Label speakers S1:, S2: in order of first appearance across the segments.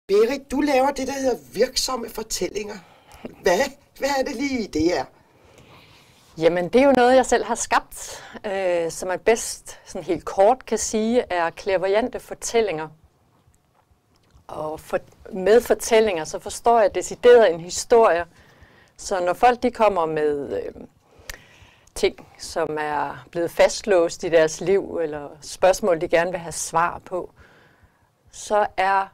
S1: Berit, du laver det, der hedder virksomme fortællinger. Hvad er det lige, det er?
S2: Jamen, det er jo noget, jeg selv har skabt, som man bedst sådan helt kort kan sige, er clairvoyante fortællinger. Og med fortællinger, så forstår jeg decideret en historie. Så når folk de kommer med ting, som er blevet fastlåst i deres liv, eller spørgsmål, de gerne vil have svar på, så er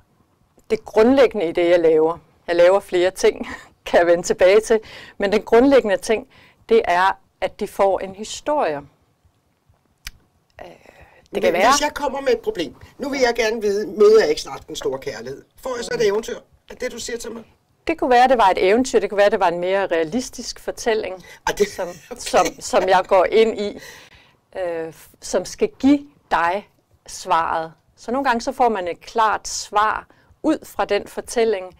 S2: det grundlæggende i det, jeg laver flere ting, kan jeg vende tilbage til, men den grundlæggende ting, det er, at de får en historie.
S1: Det kan være. Hvis jeg kommer med et problem, nu vil jeg gerne vide, møder jeg ikke snart den store kærlighed? Får jeg så et eventyr? Er det, du siger til mig?
S2: Det kunne være, at det var et eventyr, det kunne være, at det var en mere realistisk fortælling, som jeg går ind i, som skal give dig svaret. Så nogle gange så får man et klart svar ud fra den fortælling.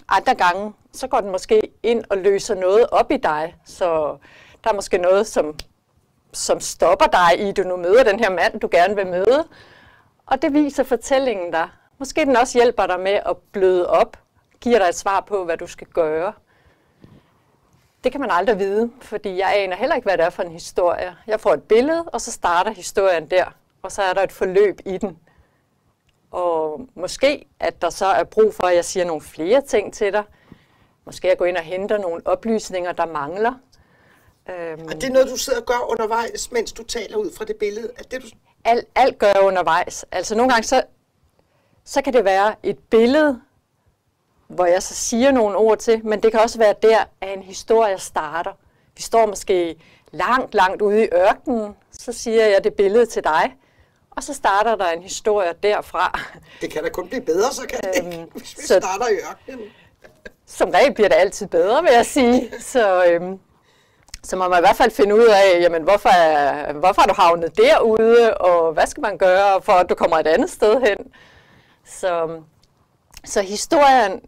S2: Andre gange, så går den måske ind og løser noget op i dig, så der er måske noget, som stopper dig i, at du nu møder den her mand, du gerne vil møde. Og det viser fortællingen dig. Måske den også hjælper dig med at bløde op, giver dig et svar på, hvad du skal gøre. Det kan man aldrig vide, fordi jeg aner heller ikke, hvad det er for en historie. Jeg får et billede, og så starter historien der, og så er der et forløb i den. Og måske, at der så er brug for, at jeg siger nogle flere ting til dig. Måske jeg går ind og henter nogle oplysninger, der mangler.
S1: Og det er noget, du sidder og gør undervejs, mens du taler ud fra det billede? Er det, du...
S2: Alt gør jeg undervejs. Altså nogle gange, så kan det være et billede, hvor jeg så siger nogle ord til, men det kan også være der, at en historie starter. Vi står måske langt ude i ørkenen, så siger jeg det billede til dig, og så starter der en historie derfra.
S1: Det kan da kun blive bedre, så kan det ikke, hvis vi starter i ørkenen.
S2: Som regel bliver det altid bedre, vil jeg sige. Så må man i hvert fald finde ud af, jamen, hvorfor er du havnet derude, og hvad skal man gøre, for at du kommer et andet sted hen. Så historien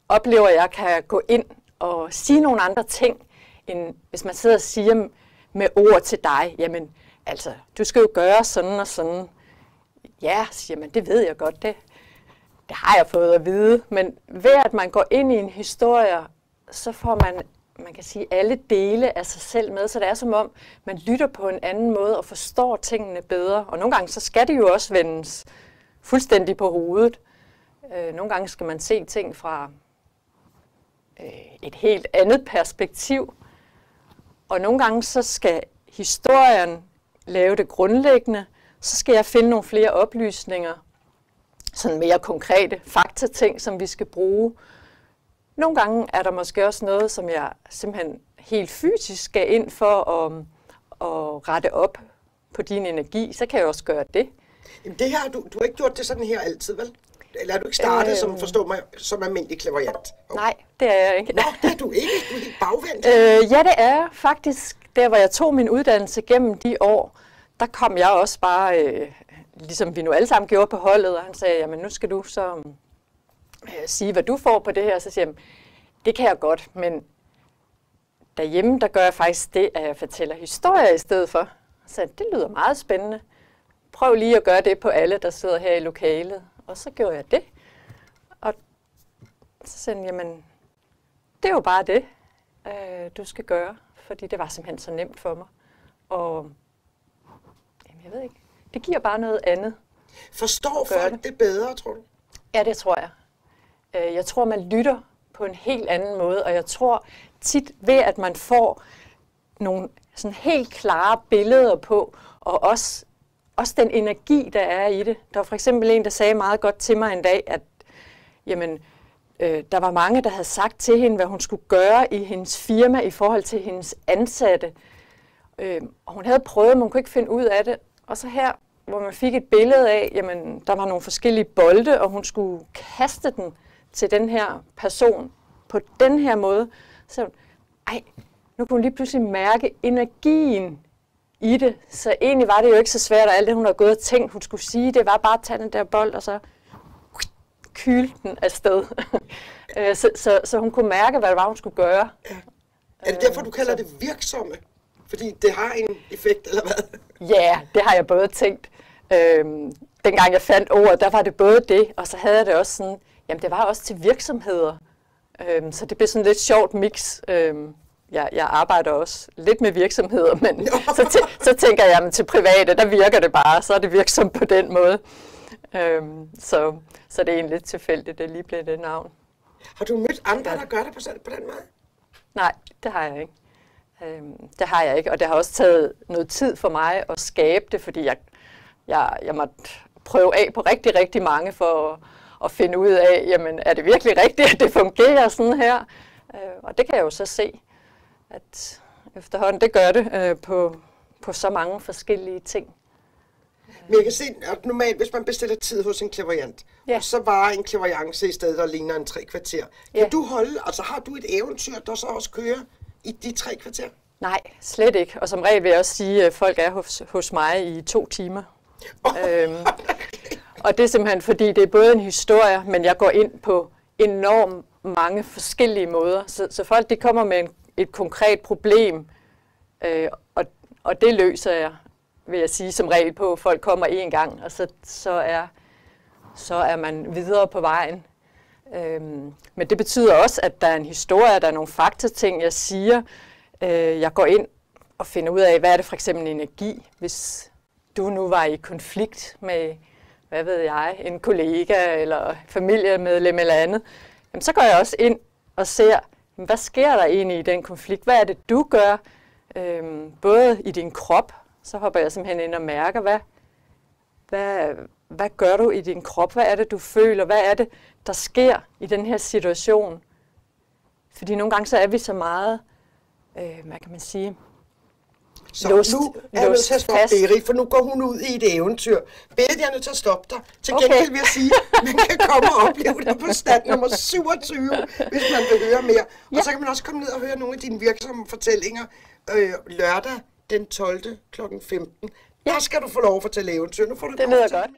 S2: oplever jeg kan gå ind og sige nogle andre ting, end hvis man sidder og siger med ord til dig, jamen, altså, du skal jo gøre sådan og sådan. Ja, siger man, det ved jeg godt, det har jeg fået at vide. Men ved at man går ind i en historie, så får man kan sige, alle dele af sig selv med. Så det er som om, man lytter på en anden måde og forstår tingene bedre. Og nogle gange, så skal det jo også vendes fuldstændig på hovedet. Nogle gange skal man se ting fra et helt andet perspektiv. Og nogle gange, så skal historien lave det grundlæggende. Så skal jeg finde nogle flere oplysninger, sådan mere konkrete faktating, som vi skal bruge. Nogle gange er der måske også noget, som jeg simpelthen helt fysisk skal ind for at rette op på din energi. Så kan jeg også gøre det.
S1: Jamen det her, du har ikke gjort det sådan her altid, vel? Eller er du ikke startet som, forstår mig, som almindelig clairvoyant?
S2: Nej, det er jeg ikke.
S1: Nå, det er du ikke. Du er helt bagvendt.
S2: Ja, det er faktisk. Der, hvor jeg tog min uddannelse gennem de år, der kom jeg også bare, ligesom vi nu alle sammen gjorde på holdet, og han sagde, jamen nu skal du så sige, hvad du får på det her. Så siger jeg, det kan jeg godt, men derhjemme, der gør jeg faktisk det, at jeg fortæller historier i stedet for. Så det lyder meget spændende. Prøv lige at gøre det på alle, der sidder her i lokalet. Og så gjorde jeg det. Og så sagde han, jamen, det er jo bare det, du skal gøre. Fordi det var simpelthen så nemt for mig. Og jamen, jeg ved ikke, det giver bare noget andet.
S1: Forstår folk det bedre, tror du?
S2: Ja, det tror jeg. Jeg tror, man lytter på en helt anden måde. Og jeg tror tit ved, at man får nogle sådan helt klare billeder på, og også den energi, der er i det. Der var for eksempel en, der sagde meget godt til mig en dag, at jamen, der var mange, der havde sagt til hende, hvad hun skulle gøre i hendes firma i forhold til hendes ansatte. Og hun havde prøvet, men hun kunne ikke finde ud af det. Og så her, hvor man fik et billede af, jamen, der var nogle forskellige bolde, og hun skulle kaste den til den her person på den her måde. Så nu kunne hun lige pludselig mærke energien i det. Så egentlig var det jo ikke så svært, og alt det, hun havde gået og tænkt, hun skulle sige, det var bare at tage den der bold, og så kyle den afsted. så hun kunne mærke, hvad det var, hun skulle gøre.
S1: Ja. Er det derfor, du kalder det virksomme? Fordi det har en effekt, eller hvad?
S2: Ja, det har jeg både tænkt. dengang jeg fandt ordet, der var det både det, og så havde jeg det også sådan, jamen det var også til virksomheder. Så det blev sådan lidt sjovt mix. Jeg arbejder også lidt med virksomheder, men så tænker jeg, jamen til private, der virker det bare, så er det virksomt på den måde. Så det er egentlig lidt tilfældigt, det lige blev det navn.
S1: Har du mødt andre, der gør det på den måde?
S2: Nej, det har jeg ikke. Det har jeg ikke, og det har også taget noget tid for mig at skabe det, fordi jeg måtte prøve af på rigtig, rigtig mange for at finde ud af, jamen er det virkelig rigtigt, at det fungerer sådan her? Og det kan jeg jo så se, at efterhånden det gør det på så mange forskellige ting.
S1: Men jeg kan se, at normalt, hvis man bestiller tid hos en clairvoyant, så var en clairvoyance i stedet, der ligner en 3 kvarter. Kan du holde, altså har du et eventyr, der så også kører i de 3 kvarter?
S2: Nej, slet ikke. Og som regel vil jeg også sige, at folk er hos mig i 2 timer. Og det er simpelthen fordi, det er både en historie, men jeg går ind på enormt mange forskellige måder. Så folk de kommer med et konkret problem, og det løser jeg, vil jeg sige, som regel på. Folk kommer én gang, og så er man videre på vejen. Men det betyder også, at der er en historie, der er nogle faktating, jeg siger. Jeg går ind og finder ud af, hvad er det for eksempel energi, hvis du nu var i konflikt med, hvad ved jeg, en kollega eller familiemedlem eller andet. Jamen, så går jeg også ind og ser, hvad sker der egentlig i den konflikt? Hvad er det, du gør? Både i din krop, så hopper jeg simpelthen ind og mærker, hvad gør du i din krop? Hvad er det, du føler? Hvad er det, der sker i den her situation? Fordi nogle gange så er vi så meget, hvad kan man sige,
S1: så nu er jeg nødt til at stoppe Berit, for nu går hun ud i et eventyr. Berit, jeg er nødt til at stoppe dig. Til gengæld vil jeg sige, at man kan komme og opleve det på stand nummer 27, hvis man vil høre mere. Og så kan man også komme ned og høre nogle af dine virksomme fortællinger lørdag den 12. kl. 15. Der skal du få lov at fortælle eventyr. Nu får du
S2: det lyder godt.